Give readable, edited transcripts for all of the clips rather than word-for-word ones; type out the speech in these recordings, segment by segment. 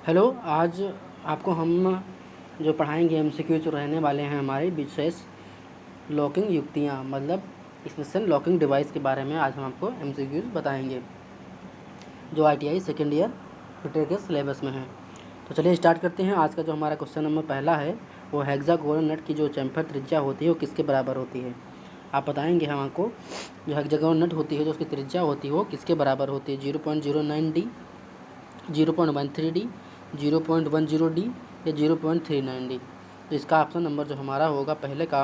Hello, आज आपको हम जो पढ़ाएंगे एमसीक्यू जो रहने वाले हैं हमारे विशेष लॉकिंग युक्तियाँ, मतलब स्पेशल लॉकिंग डिवाइस के बारे में आज हम आपको एमसीक्यूज बताएंगे जो आईटीआई सेकेंड ईयर फिटर के सिलेबस में है। तो चलिए स्टार्ट करते हैं। आज का जो हमारा क्वेश्चन नंबर पहला है वो हेक्सागोनल नट की जो चैम्फर त्रिज्या होती है वो किसके बराबर होती है। आप बताएंगे हमको जो हेक्सागोनल नट होती है जो उसकी त्रिज्या होती है वो किसके बराबर होती है। 0.09 डी, 0.13 डी, 0.10 डी या 0.39 डी। तो इसका ऑप्शन नंबर जो हमारा होगा पहले का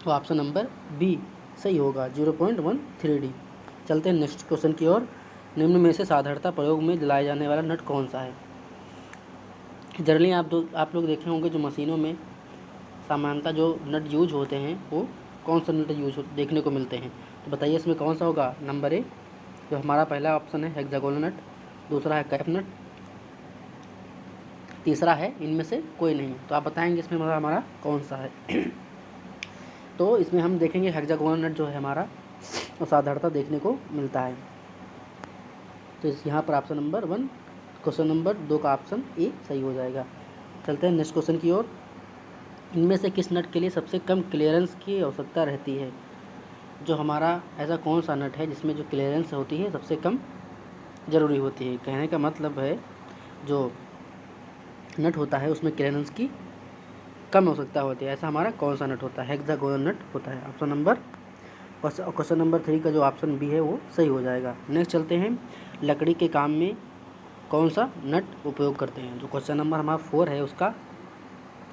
वो ऑप्शन नंबर बी सही होगा, 0.13 डी। चलते हैं नेक्स्ट क्वेश्चन की ओर। निम्न में से साधारणतः प्रयोग में जलाया जाने वाला नट कौन सा है। जनरली आप लोग देखे होंगे जो मशीनों में सामान्यतः जो नट यूज होते हैं वो कौन सा नट देखने को मिलते हैं। तो बताइए इसमें कौन सा होगा। नंबर ए जो हमारा पहला ऑप्शन है हेक्सागोनल नट, दूसरा है कैप नट, तीसरा है इनमें से कोई नहीं। तो आप बताएंगे इसमें हमारा कौन सा है। तो इसमें हम देखेंगे हेक्सागोनल नट जो है हमारा वो साधारणतः देखने को मिलता है। तो इस यहाँ पर ऑप्शन नंबर 1, क्वेश्चन नंबर 2 का ऑप्शन ए सही हो जाएगा। चलते हैं नेक्स्ट क्वेश्चन की ओर। इनमें से किस नट के लिए सबसे कम क्लियरेंस की आवश्यकता रहती है। जो हमारा ऐसा कौन सा नट है जिसमें जो क्लियरेंस होती है सबसे कम ज़रूरी होती है। कहने का मतलब है जो नट होता है उसमें क्लियरेंस की कम आवश्यकता होती है, ऐसा हमारा कौन सा नट होता है। हेक्सागोनल नट होता है। ऑप्शन नंबर क्वेश्चन नंबर 3 का जो ऑप्शन बी है वो सही हो जाएगा। नेक्स्ट चलते हैं, लकड़ी के काम में कौन सा नट उपयोग करते हैं। जो क्वेश्चन नंबर हमारा 4 है उसका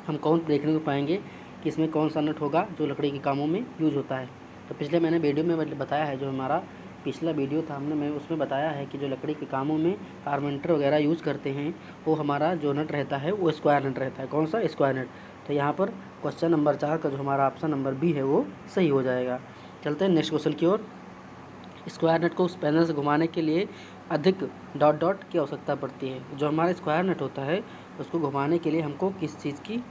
हम कौन देखने को पाएंगे कि इसमें कौन सा नट होगा जो लकड़ी के कामों में यूज होता है। तो पिछले मैंने वीडियो में बताया है, जो हमारा पिछला वीडियो था मैं उसमें बताया है कि जो लकड़ी के कामों में कारपेंटर वगैरह यूज़ करते हैं वो हमारा जो नट रहता है वो स्क्वायर नट रहता है। कौन सा, स्क्वायर नट। तो यहाँ पर क्वेश्चन नंबर 4 का जो हमारा ऑप्शन नंबर बी है वो सही हो जाएगा। चलते हैं नेक्स्ट क्वेश्चन की ओर। स्क्वायर नट को स्पैनर से घुमाने के लिए अधिक डॉट डॉट की आवश्यकता पड़ती है। जो हमारा स्क्वायर नट होता है उसको घुमाने के लिए हमको किस चीज़ की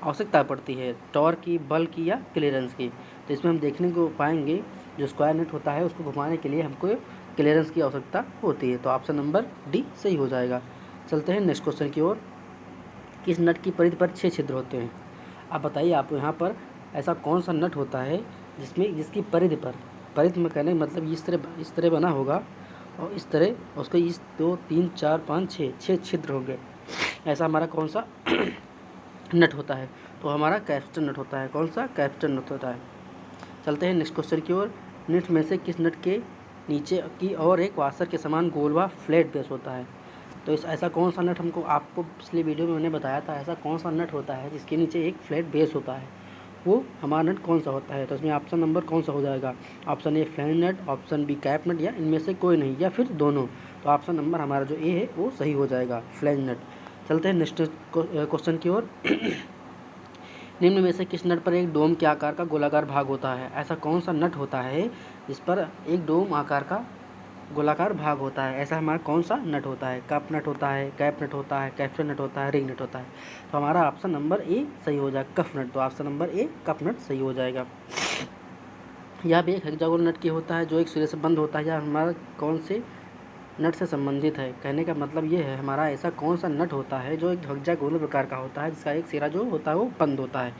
आवश्यकता पड़ती है, टॉर्क की, बल की या क्लियरेंस की। तो इसमें हम देखने को पाएंगे जो स्क्वायर नट होता है उसको घुमाने के लिए हमको क्लियरेंस की आवश्यकता होती है। तो ऑप्शन नंबर डी सही हो जाएगा। चलते हैं नेक्स्ट क्वेश्चन की ओर। किस नट की परिधि पर 6 छिद्र होते हैं। आप बताइए, आपको यहाँ पर ऐसा कौन सा नट होता है जिसकी परिधि में कहने मतलब इस तरह बना होगा और इस तरह उसके इस 2 3 4 5 6 छिद्र होंगे। ऐसा हमारा कौन सा नट होता है। तो हमारा कैप्स्टन नट होता है। कौन सा, कैप्स्टन नट होता है। चलते हैं नेक्स्ट क्वेश्चन की ओर। नट में से किस नट के नीचे की और एक वाशर के समान गोल व फ्लैट बेस होता है। तो ऐसा कौन सा नट, हमको आपको पिछले वीडियो में मैंने बताया था ऐसा कौन सा नट होता है जिसके नीचे एक फ्लैट बेस होता है, वो हमारा नट कौन सा होता है। तो इसमें ऑप्शन नंबर कौन सा हो जाएगा। Option A flat nut, option B cap nut या इनमें से कोई नहीं या फिर दोनों। तो ऑप्शन नंबर हमारा जो ए है वो सही हो जाएगा, फ्लैट नट। चलते हैं नेक्स्ट क्वेश्चन की ओर। निम्न में से किस नट पर एक डोम के आकार का गोलाकार भाग होता है। ऐसा कौन सा नट होता है जिस पर एक डोम आकार का गोलाकार भाग होता है। ऐसा हमारा कौन सा नट होता है। कप नट होता है, कैप नट होता है, कैप्स्टन नट होता है, रिंग नट होता है। तो हमारा ऑप्शन नंबर ए सही हो जाएगा, कफ नट। तो ऑप्शन नंबर ए कफ नट सही हो जाएगा। यह भी एक हेक्सागोनल नट की होता है जो एक सिरे से बंद होता है। यह हमारा कौन से नट से संबंधित है। कहने का मतलब ये है हमारा ऐसा कौन सा नट होता है जो एक हेक्सागोनल प्रकार का होता है जिसका एक सिरा जो होता है वो बंद होता है।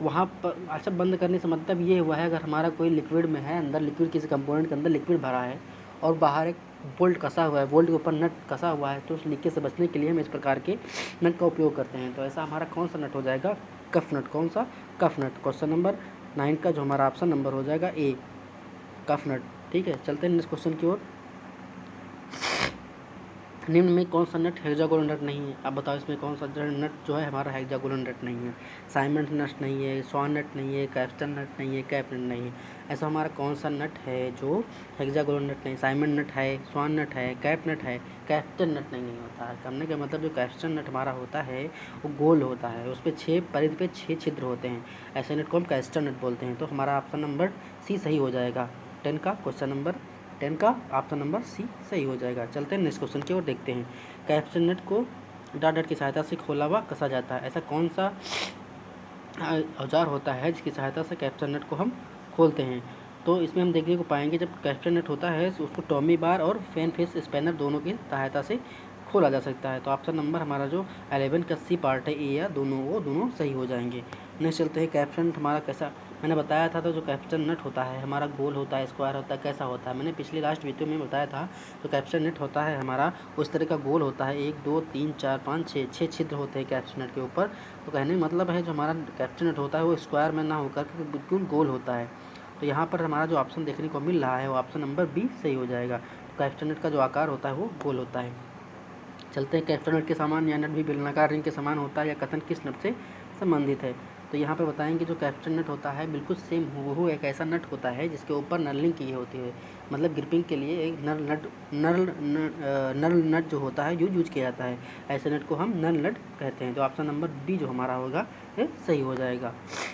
वहाँ पर अच्छा बंद करने से मतलब ये हुआ है अगर हमारा कोई लिक्विड में है, अंदर लिक्विड किसी कंपोनेंट के अंदर लिक्विड भरा है और बाहर एक बोल्ट कसा हुआ है, बोल्ट के ऊपर नट कसा हुआ है, तो उस लीकेज से बचने के लिए हम इस प्रकार के नट का उपयोग करते हैं। तो ऐसा हमारा कौन सा नट हो जाएगा, कफ नट। कौन सा, कफ नट। क्वेश्चन नंबर 9 का जो हमारा ऑप्शन नंबर हो जाएगा ए, कफ नट। ठीक है, चलते हैं नेक्स्ट क्वेश्चन की ओर। निम्न में कौन सा नट हेक्सागोनल नट नहीं है। अब बताओ इसमें कौन सा नट जो है हमारा हेक्सागोनल नट नहीं है। साइमंड नट नहीं है, स्वान नट नहीं है, कैप्स्टन नट नहीं है, कैप नट नहीं है। ऐसा हमारा कौन सा नट है जो हेक्सागोनल नट नहीं। साइमंड नट है, स्वान नट है, कैप नट है, कैप्स्टन नट नहीं होता है। कहने का मतलब जो कैप्स्टन नट हमारा होता है वो गोल होता है, उस पर 6 परिधि पे 6 छिद्र होते हैं। ऐसे नट को हम कैप्स्टन नट बोलते हैं। तो हमारा ऑप्शन नंबर सी सही हो जाएगा। 10 का क्वेश्चन नंबर 10 का ऑप्शन नंबर सी सही हो जाएगा। चलते हैं नेक्स्ट क्वेश्चन की ओर देखते हैं। कैप्स्टन नट को डॉट डॉट की सहायता से खोला व कसा जाता है। ऐसा कौन सा औजार होता है जिसकी सहायता से कैप्स्टन नट को हम खोलते हैं। तो इसमें हम देखने को पाएंगे जब कैप्स्टन नट होता है तो उसको टॉमी बार और फैन फेस स्पैनर दोनों की सहायता से खोला जा सकता है। तो ऑप्शन नंबर हमारा जो 11 का सी पार्ट है, ए या दोनों, वो दोनों सही हो जाएंगे। नेक्स्ट चलते हैं, कैप्शन नट हमारा कैसा, मैंने बताया था तो जो कैप्शन नट होता है हमारा गोल होता है, स्क्वायर होता है, कैसा होता है, मैंने पिछली लास्ट वीडियो में बताया था। तो कैप्शन नट होता है हमारा उस तरह का गोल होता है, 1 2 3 4 5 6 छिद्र होते हैं कैप्शन नट के ऊपर। तो कहने का मतलब है जो हमारा कैप्शन नट होता है वो स्क्वायर में ना होकर के बिल्कुल गोल होता है। तो यहाँ पर हमारा जो ऑप्शन देखने को मिल रहा है वो ऑप्शन नंबर बी सही हो जाएगा। तो कैप्शन नट का जो आकार होता है वो गोल होता है। चलते हैं, कैप्शन नट के समान या नट भी बेलनाकार रिंग के समान होता है या कथन किस नट से संबंधित है। तो यहाँ पर बताएंगे जो कैप्शन नट होता है बिल्कुल सेम हूबहू एक ऐसा नट होता है जिसके ऊपर नर्लिंग की होती है, मतलब ग्रिपिंग के लिए एक नर नट जो होता है यूज किया जाता है। ऐसे नट को हम नर नट कहते हैं। तो ऑप्शन नंबर बी जो हमारा होगा ये सही हो जाएगा।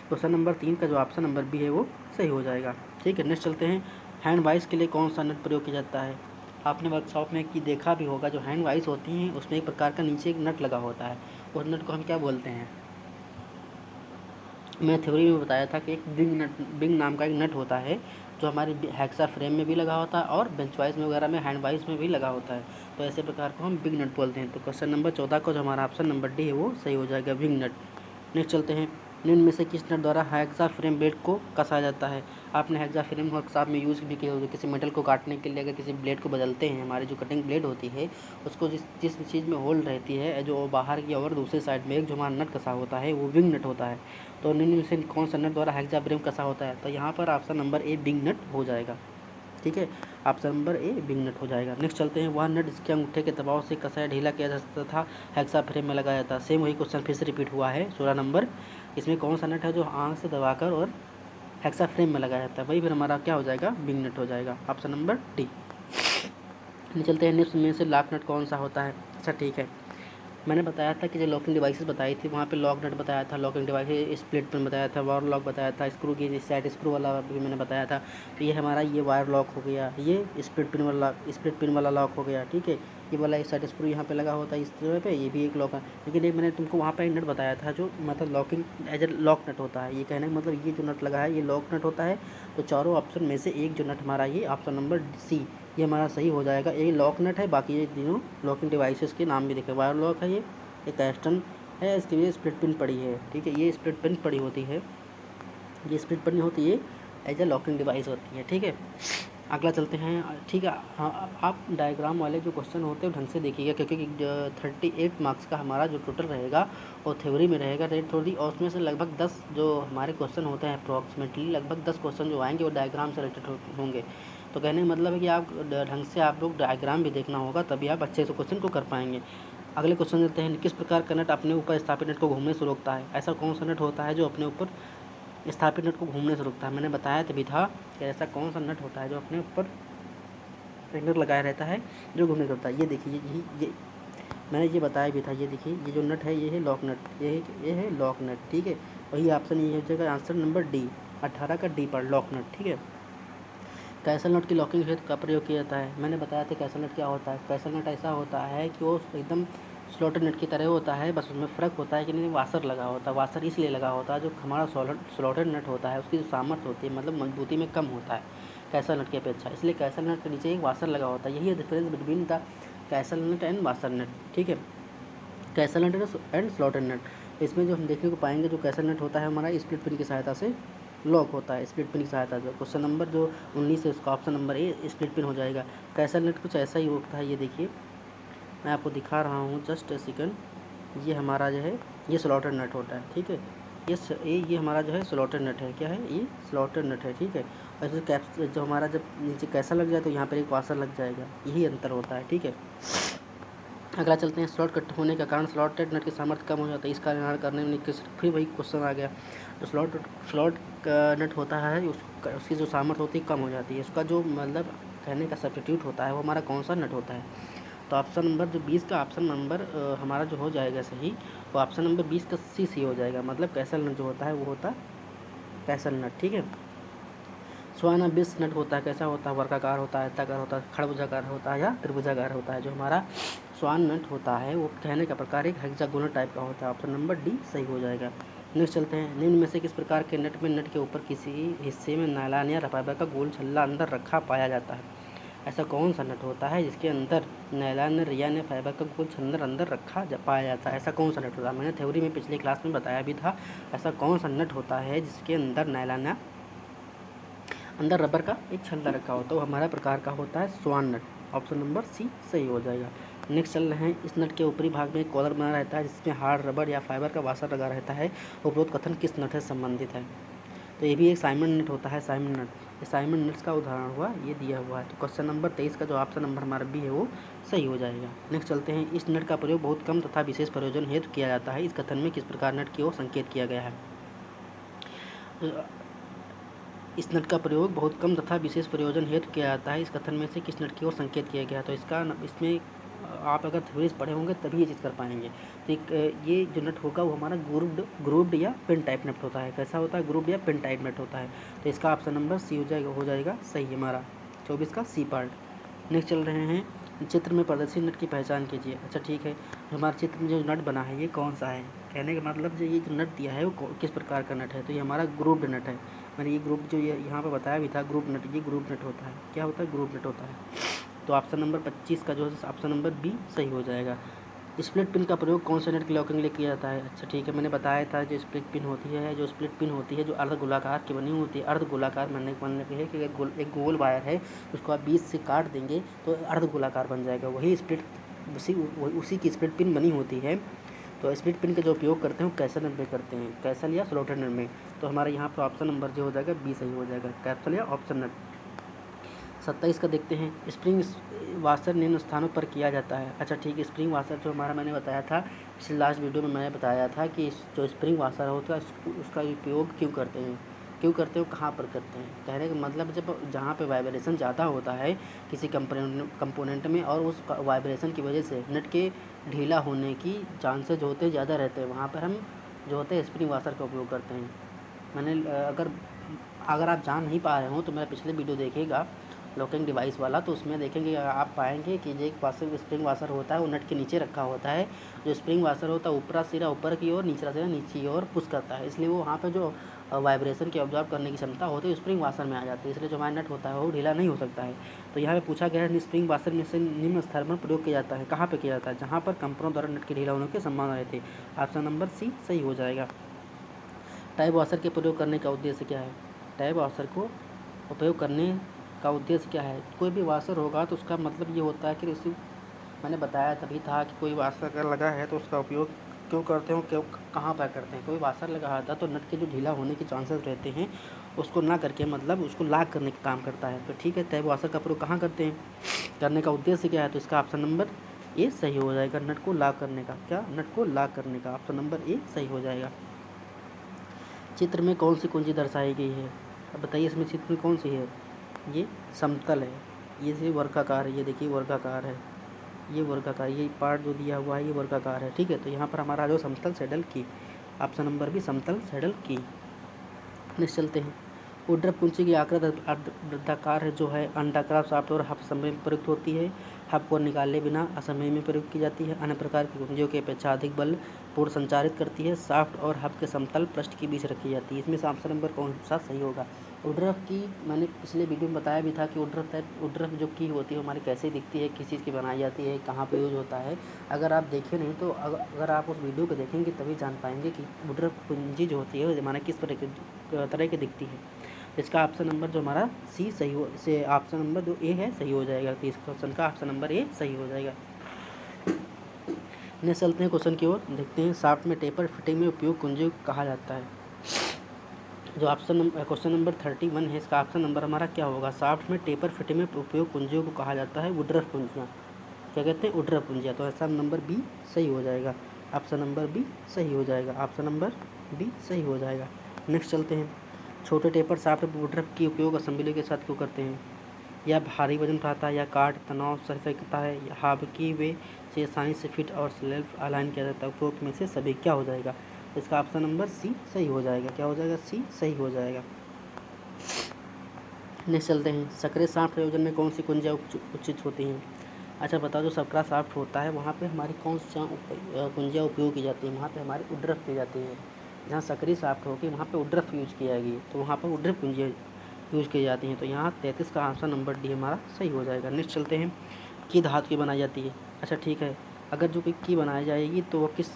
क्वेश्चन नंबर 3 का जो ऑप्शन नंबर बी है वो सही हो जाएगा। ठीक है, नेक्स्ट चलते हैं, हैंड वाइस के लिए कौन सा नट प्रयोग किया जाता है। आपने वर्कशॉप में कि देखा भी होगा, जो हैंड वाइस होती हैं उसमें एक प्रकार का नीचे एक नट लगा होता है, उस नट को हम क्या बोलते हैं। मैं थ्योरी में बताया था कि एक बिंग नाम का एक नट होता है जो हमारे हेक्सा फ्रेम में भी लगा होता है और बेंच वाइस में वगैरह में हैंड वाइस में भी लगा होता है। तो ऐसे प्रकार को हम बिग नट बोलते हैं। तो क्वेश्चन नंबर 14 का जो हमारा ऑप्शन नंबर डी है वो सही हो जाएगा, बिग नट। नेक्स्ट चलते हैं, निम्न में से किस नट द्वारा हेक्सा फ्रेम ब्लेड को कसा जाता है। आपने हेक्सा फ्रेम वर्कशॉप में यूज़ भी किया होगा, किसी मेटल को काटने के लिए अगर किसी ब्लेड को बदलते हैं, हमारी जो कटिंग ब्लेड होती है उसको जिस चीज़ में होल रहती है जो बाहर की और दूसरी साइड में एक जो हमारा नट कसा होता है वो विंग नट होता है। तो निम्न में से कौन सा नट द्वारा हेक्सा फ्रेम कसा होता है। तो यहाँ पर ऑप्शन नंबर ए बिंग नट हो जाएगा। ठीक है, ऑप्शन नंबर ए बिंग नट हो जाएगा। नेक्स्ट चलते हैं, वह नट जिसके अंगूठे के दबाव से कसा या ढीला किया जा सकता था हेक्सा फ्रेम में लगाया जाता। सेम वही क्वेश्चन फिर से रिपीट हुआ है 16 नंबर। इसमें कौन सा नट है जो आंख से दबाकर और हेक्सा फ्रेम में लगाया जाता है, वही फिर हमारा क्या हो जाएगा, बिंग नट हो जाएगा, ऑप्शन नंबर डी। चलते हैं, निम्न में से लॉक नट कौन सा होता है। अच्छा ठीक है, मैंने बताया था कि जो लॉकिंग डिवाइसेस बताई थी वहाँ पे लॉक नट बताया था, लॉकिंग डिवाइस स्प्लिट पिन बताया था, वायर लॉक बताया था, स्क्रू की साइड स्क्रू वाला भी मैंने बताया था। तो ये हमारा ये वायर लॉक हो गया, ये स्प्लिट पिन वाला लॉक हो गया। ठीक है, ये वाला एक साइड स्क्रू यहाँ पे लगा होता है इस तरह पे, ये भी एक लॉक है। लेकिन ये मैंने तुमको वहाँ पर एक नट बताया था जो मतलब locking as a lock nut होता है। ये कहने का मतलब ये जो नट लगा है ये लॉक नट होता है। तो चारों ऑप्शन में से एक जो नट हमारा ये ऑप्शन नंबर सी ये हमारा सही हो जाएगा। ये लॉक नट है, बाकी ये तीनों लॉकिंग डिवाइसेस के नाम भी देखें, वायर लॉक है, ये एक एस्टन है, इसके लिए स्प्लिट पिन पड़ी है। ठीक है, ये स्प्लिट पिन पड़ी होती है, ये स्प्लिट पिन होती है एज ए लॉकिंग डिवाइस होती है। ठीक है, अगला चलते हैं। ठीक है, हाँ आप डायग्राम वाले जो क्वेश्चन होते हैं ढंग से देखिएगा, क्योंकि 38 मार्क्स का हमारा जो टोटल रहेगा और थ्योरी में रहेगा रेट थोड़ी, और उसमें से लगभग 10 जो हमारे क्वेश्चन होते हैं अप्रॉक्सीमेटली लगभग 10 क्वेश्चन जो आएंगे वो डायग्राम से रिलेटेड होंगे। तो कहने का मतलब है कि आप ढंग से आप लोग डायग्राम भी देखना होगा, तभी आप अच्छे से क्वेश्चन को कर पाएंगे। अगले क्वेश्चन देते हैं, किस प्रकार का नट अपने ऊपर स्थापित नट को घूमने से रोकता है। ऐसा कौन सा नट होता है जो अपने ऊपर स्थापित नट को घूमने से रोकता है। मैंने बताया तभी था कि ऐसा कौन सा नट होता है जो अपने ऊपर नट लगाया रहता है जो घूमने से रोकता है। ये देखिए, ये मैंने ये बताया भी था। ये देखिए, ये जो नट है ये है लॉक नट, ये है लॉक नट। ठीक है, वही ऑप्शन ये हो जाएगा, आंसर नंबर डी 18 का डी पर लॉक नट। ठीक है, कैसल नट की लॉकिंग हेतु का प्रयोग किया जाता है। मैंने बताया था कैसल नट क्या होता है। कैसल नट ऐसा होता है कि वो एकदम स्लॉटेड नट की तरह होता है, बस उसमें फ़र्क होता है कि नहीं वाशर लगा होता है। वाशर इसलिए लगा होता है जो हमारा स्लॉटेड नट होता है उसकी जो सामर्थ्य होती है मतलब मजबूती में कम होता है कैसल नट की अपेक्षा, इसलिए कैसल नट के नीचे एक वाशर लगा होता है। यही है difference between the castle nut and washer nut. ठीक है, castle nut and slotted nut, इसमें जो हम देखने को पाएंगे जो कैसल नट होता है हमारा स्प्लिट पिन की सहायता से लॉक होता है, स्प्लिट पिन की सहायता से। क्वेश्चन नंबर जो 19 है उसका option number A split pin हो जाएगा। कैसल नट कुछ ऐसा ही होता है, ये देखिए मैं आपको दिखा रहा हूँ जस्ट ए सेकंड। ये हमारा जो है ये स्लॉटेड नट होता है। ठीक है, ये हमारा जो है स्लॉटेड नट है, क्या है ये स्लॉटेड नट है। ठीक है, और जो कैप्स जो हमारा जब नीचे कैसा लग जाए तो यहाँ पर एक वाशर लग जाएगा, यही अंतर होता है। ठीक है, अगला चलते हैं, स्लॉट कट होने का कारण स्लॉटेड नट की सामर्थ्य कम हो जाता है, इसका निर्धारण करने में फिर वही क्वेश्चन आ गया। तो स्लॉट नट होता है उसकी जो सामर्थ्य होती है कम हो जाती है, उसका जो मतलब कहने का सब्स्टिट्यूट होता है वो हमारा कौन सा नट होता है। तो ऑप्शन नंबर जो 20 का ऑप्शन नंबर हमारा जो हो जाएगा सही, वो ऑप्शन नंबर 20 का सी हो जाएगा। मतलब कैसल नट जो होता है वो होता है कैसल नट। ठीक है, स्वानाभिस नट होता है, कैसा होता है, वर्गाकार होता है, आयताकार होता है, खड़भुजाकार होता है या त्रिभुजाकार होता है। जो हमारा स्वान नट होता है वो कहने का प्रकार एक हेक्सागोनल टाइप का होता है। ऑप्शन नंबर डी सही हो जाएगा। नेक्स्ट चलते हैं, निम्न में से किस प्रकार के नट के ऊपर किसी हिस्से में नायलॉन या रबर का गोल छल्ला अंदर रखा पाया जाता है। ऐसा कौन सा नट होता है जिसके अंदर नायलॉन रियान फाइबर का गोल छल्लर अंदर रखा पाया जाता है? ऐसा कौन सा नट होता है? मैंने थ्योरी में पिछले क्लास में बताया भी था। ऐसा कौन सा नट होता है जिसके अंदर नायलॉन अंदर रबर का एक छल्ला रखा होता है? तो हमारा प्रकार का होता है स्वान नट। ऑप्शन नंबर सी सही हो जाएगा। नेक्स्ट चल रहे हैं। इस नट के ऊपरी भाग में एक कॉलर बना रहता है जिसमें हार्ड रबर या फाइबर का वाशर लगा रहता है। उपरोक्त कथन किस नट से संबंधित है? तो ये भी एक साइमन नट होता है, साइमन नट। ये साइमन नट्स का उदाहरण हुआ, ये दिया हुआ है। तो क्वेश्चन नंबर 23 का जो ऑप्शन नंबर हमारा बी है वो सही हो जाएगा। नेक्स्ट चलते हैं। इस नट का प्रयोग बहुत कम तथा विशेष प्रयोजन हेतु किया जाता है। इस कथन में किस प्रकार नट की ओर संकेत किया गया है? इस नट का प्रयोग बहुत कम तथा विशेष प्रयोजन हेतु किया जाता है। इस कथन में से किस नट की ओर संकेत किया गया? तो इसमें आप अगर थ्योरीज पढ़े होंगे तभी ये चीज़ कर पाएंगे। तो ये जो नट होगा वो हमारा ग्रुप्ड या पिन टाइप नट होता है। कैसा होता है? ग्रुप्ड या पिन टाइप नट होता है। तो इसका ऑप्शन नंबर सी हो जाएगा सही हमारा 24 का सी पार्ट। नेक्स्ट चल रहे हैं। चित्र में प्रदर्शित नट की पहचान कीजिए। अच्छा ठीक है, हमारे चित्र में जो नट बना है ये कौन सा है? कहने का मतलब जो ये जो नट दिया है वो किस प्रकार का नट है? तो ये हमारा ग्रुप्ड नट है। मैंने ये ग्रुप जो ये यहाँ पर बताया भी था, ग्रुप नट, ये ग्रुप नट होता है। क्या होता है? ग्रुप नट होता है। तो ऑप्शन नंबर 25 का जो है ऑप्शन नंबर बी सही हो जाएगा। स्प्लिट पिन का प्रयोग कौन से नट की लॉकिंग के लिए किया जाता है? अच्छा ठीक है, मैंने बताया था जो स्प्लिट पिन होती है, जो स्प्लिट पिन होती है जो अर्ध गोलाकार की बनी होती है। अर्ध गोलाकार बनने का मतलब है कि एक गोल वायर है, उसको आप बीच से काट देंगे तो अर्ध गोलाकार बन जाएगा। वही स्प्लिट उसी की स्प्लिट पिन बनी होती है। तो स्प्लिट पिन का जो उपयोग करते हैं वो कैसल नट में करते हैं, कैसल या स्लॉटेड नट में। तो हमारे यहाँ पर ऑप्शन नंबर जो हो जाएगा बी सही हो जाएगा, कैप्सल या ऑप्शन नट। 27 का देखते हैं। स्प्रिंग वाशर निम्न स्थानों पर किया जाता है। अच्छा ठीक है, स्प्रिंग वाशर जो हमारा मैंने बताया था पिछले लास्ट वीडियो में, मैंने बताया था कि जो स्प्रिंग वाशर होता है उसका उपयोग क्यों करते हैं, कहाँ पर करते हैं? कहने का मतलब जब जहाँ पे वाइब्रेशन ज़्यादा होता है किसी कंपोनेंट में और उस वाइब्रेशन की वजह से नट के ढीला होने की चांसेज होते हैं, ज़्यादा रहते हैं, वहाँ पर हम जो होते हैं स्प्रिंग वाशर का उपयोग करते हैं। मैंने अगर आप जान नहीं पा रहे हो तो मेरा पिछले वीडियो देखिएगा लॉकिंग डिवाइस वाला, तो उसमें देखेंगे आप पाएंगे कि जो एक स्प्रिंग वाशर होता है वो नट के नीचे रखा होता है। जो स्प्रिंग वाशर होता है ऊपरा सिरा ऊपर की ओर, निचला सिरा नीचे की ओर पुश करता है, इसलिए वो वहाँ पर जो वाइब्रेशन की ऑब्जर्व करने की क्षमता होती है स्प्रिंग वाशर में आ जाती है, इसलिए जो हमारा नट होता है वो ढीला नहीं हो सकता है। तो यहाँ पे पूछा गया है स्प्रिंग वाशर में से निम्न स्तर पर प्रयोग किया जाता है। कहाँ पर किया जाता है? जहाँ पर कंपनों द्वारा नट के ढीला होने की संभावना रहती है। ऑप्शन नंबर सी सही हो जाएगा। टाइप वाशर के प्रयोग करने का उद्देश्य क्या है? टाइप वाशर को उपयोग करने का उद्देश्य क्या है? कोई भी वाशर होगा तो उसका मतलब ये होता है कि उसी मैंने बताया तभी था कि कोई वाशर अगर लगा है तो उसका उपयोग क्यों करते हो, क्यों कहाँ पर करते हैं? कोई वाशर लगा होता है तो नट के जो ढीला होने के चांसेस रहते हैं उसको ना करके मतलब उसको लॉक करने का काम करता है। तो ठीक है, टाइप वाशर का प्रयोग कहाँ करते हैं, करने का उद्देश्य क्या है? तो इसका ऑप्शन नंबर ए सही हो जाएगा, नट को लॉक करने का। क्या? नट को लॉक करने का। ऑप्शन नंबर ए सही हो जाएगा। चित्र में कौन सी कुंजी दर्शाई गई है? अब बताइए इसमें चित्र में कौन सी है? ये समतल है, ये से वर्गाकार है, ये देखिए वर्गाकार है, ये वर्गाकार, ये पार्ट जो दिया हुआ है ये वर्गाकार है। ठीक है, तो यहाँ पर हमारा जो समतल सैडल की, ऑप्शन नंबर भी समतल सैडल की। नेक्स्ट चलते हैं। उड्डयन कुंची की आकृति वृत्ताकार है, जो है अंडाकार शाफ्ट और हब समय में प्रयुक्त होती है। हब को निकाले बिना असमय में प्रयोग की जाती है। अन्य प्रकार की कुंजियों की अपेक्षा अधिक बल पूर्ण संचारित करती है। शाफ्ट और हब के समतल पृष्ठ के बीच रखी जाती है। इसमें से ऑप्शन नंबर कौन सा सही होगा? उड्डयन की मैंने पिछले वीडियो में बताया भी था कि उड्डयन जो की होती है हमारी कैसे दिखती है, किस चीज़ की बनाई जाती है, कहाँ पे यूज होता है। अगर आप देखे नहीं तो अगर आप उस वीडियो को देखेंगे तभी जान पाएंगे कि उड्डयन कुंजी जो होती है हमारा किस तरह की दिखती है। इसका ऑप्शन नंबर जो हमारा सी सही हो, इसे ऑप्शन नंबर जो ए है सही हो जाएगा। तो इस क्वेश्चन का ऑप्शन नंबर ए सही हो जाएगा। नेक्स्ट चलते हैं क्वेश्चन की ओर, देखते हैं। शाफ्ट में टेपर फिटिंग में उपयोग कुंजी को कहा जाता है। जो क्वेश्चन नंबर 31 है इसका ऑप्शन नंबर हमारा क्या होगा? शाफ्ट में टेपर फिटिंग में उपयोग कुंजियों को कहा जाता है वुडरफ कुंजियाँ। क्या कहते हैं? वुडरफ कुंजियाँ। तो ऑप्शन नंबर बी सही हो जाएगा। ऑप्शन नंबर बी सही हो जाएगा। ऑप्शन नंबर बी सही हो जाएगा। नेक्स्ट चलते हैं। छोटे टेपर शाफ्ट वुडरफ की उपयोग असेंबली के साथ क्यों करते हैं? या भारी वजन उठाता है, या काट तनाव सही सकता है, या हाबकी वे से आसानी से फिट और सेल्फ अलाइन किया जाता है। उपरोक्त में से सभी क्या हो जाएगा? इसका ऑप्शन नंबर सी सही हो जाएगा। क्या हो जाएगा? सी सही हो जाएगा। नेक्स्ट चलते हैं। सक्रिय शाफ्ट प्रयोजन में कौन सी कुंजियाँ उचित होती हैं? अच्छा बताओ, जो सक्रिय शाफ्ट होता है वहाँ पे हमारी कौन सी कुंजियाँ उपयोग की जाती है? वहाँ पे हमारी वुडरफ की जाती है। जहाँ सक्रिय शाफ्ट होगी वहाँ पे वुडरफ यूज किया जाएगी, तो वहाँ पर वुडरफ कुंजियाँ यूज़ की जाती हैं। तो यहाँ 33 का ऑप्शन नंबर डी हमारा सही हो जाएगा। नेक्स्ट चलते हैं, की धातु की बनाई जाती है। अच्छा ठीक है, अगर जो कोई की बनाई जाएगी तो वो किस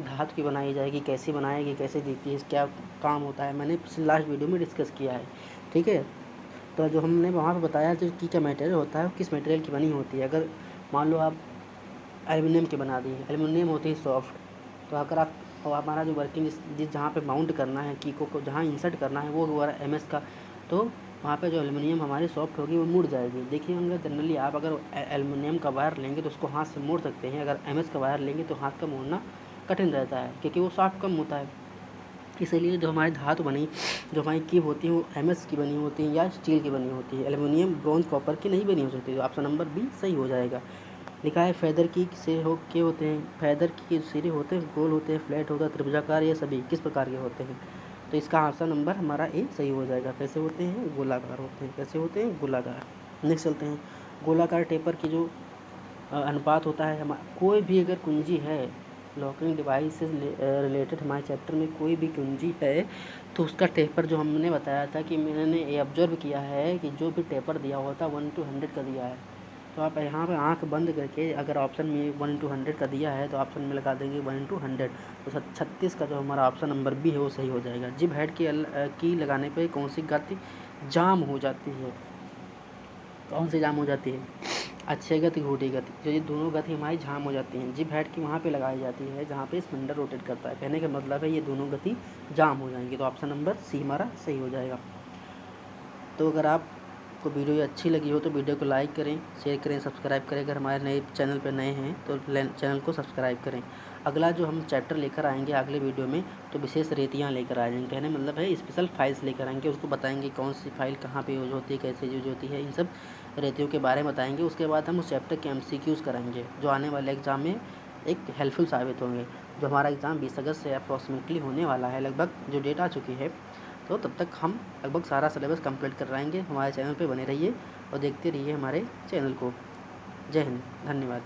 धातु की बनाई जाएगी, कैसी बनाएगी, कैसे दिखती है, क्या काम होता है, मैंने लास्ट वीडियो में डिस्कस किया है। ठीक है, तो जो हमने वहाँ पर बताया जो की का मटेरियल होता है वो किस मटेरियल की बनी होती है। अगर मान लो आप एल्युमिनियम की बना दी है, एल्युमिनियम होती है सॉफ्ट, तो अगर आप और हमारा जो वर्किंग जिस जहाँ पे माउंट करना है की को जहाँ इंसर्ट करना है वो हुआ MS का, तो वहाँ पे जो एल्युमिनियम हमारी सॉफ्ट होगी वो मुड़ जाएगी। देखिए होंगे जनरली आप अगर एल्युमिनियम का वायर लेंगे तो उसको हाथ से मोड़ सकते हैं, अगर MS का वायर लेंगे तो हाथ का मोड़ना कठिन रहता है क्योंकि वो सॉफ्ट कम होता है। इसीलिए जो हमारी धातु बनी, जो हमारी की होती है वो MS की बनी होती है या स्टील की बनी होती है, एल्युमिनियम, ब्रॉन्ज, कॉपर की नहीं बनी हो सकती। तो ऑप्शन नंबर बी सही हो जाएगा। लिखा है फेदर की से हो के होते हैं, फेदर की सिरे होते हैं, गोल होते हैं, फ्लैट होता है, त्रिभुजाकार, ये सभी किस प्रकार के होते हैं। तो इसका ऑप्शन नंबर हमारा ए सही हो जाएगा। कैसे होते हैं, गोलाकार होते हैं। कैसे होते हैं, गोलाकार। नेक्स्ट चलते हैं, गोलाकार टेपर की जो अनुपात होता है, हमारा कोई भी अगर कुंजी है लॉकिंग डिवाइस से रिलेटेड हमारे चैप्टर में कोई भी कुंजी है तो उसका टेपर जो हमने बताया था कि मैंने ये ऑब्जर्व किया है कि जो भी टेपर दिया होता है 1 to 100 का दिया है। तो आप यहाँ पे आंख बंद करके अगर ऑप्शन में 1 to 100 का दिया है तो ऑप्शन में लगा देंगे 1 to 100। तो 36 का जो हमारा ऑप्शन नंबर बी है वो सही हो जाएगा। जिप हेड की लगाने पे कौन सी गति जाम हो जाती है, कौन सी जाम हो जाती है, अच्छे गति, घूटी गति, जो ये दोनों गति हमारी जाम हो जाती हैं। जिप हेड की वहाँ पे लगाई जाती है जहाँ पे स्पिंडल रोटेट करता है। कहने का मतलब है ये दोनों गति जाम हो जाएंगी। तो ऑप्शन नंबर सी हमारा सही हो जाएगा। तो अगर आपको वीडियो ये अच्छी लगी हो तो वीडियो को लाइक करें, शेयर करें, सब्सक्राइब करें। अगर हमारे नए चैनल पर नए हैं तो चैनल को सब्सक्राइब करें। अगला जो हम चैप्टर लेकर आएंगे अगले वीडियो में तो विशेष रेतियाँ लेकर आ जाएंगे। कहने मतलब है स्पेशल फाइल्स लेकर आएंगे, उसको बताएंगे कौन सी फाइल कहाँ पे यूज होती है, कैसे यूज होती है, इन सब रेतियों के बारे में बताएंगे। उसके बाद हम उस चैप्टर के MCQs कराएंगे जो आने वाले एग्ज़ाम में एक हेल्पफुल साबित होंगे। जो हमारा एग्ज़ाम 20 अगस्त से अप्रॉक्सीमेटली होने वाला है, लगभग जो डेट आ चुकी है, तो तब तक हम लगभग सारा सिलेबस कंप्लीट कर रहेंगे। हमारे चैनल पे बने रहिए और देखते रहिए हमारे चैनल को। जय हिंद, धन्यवाद।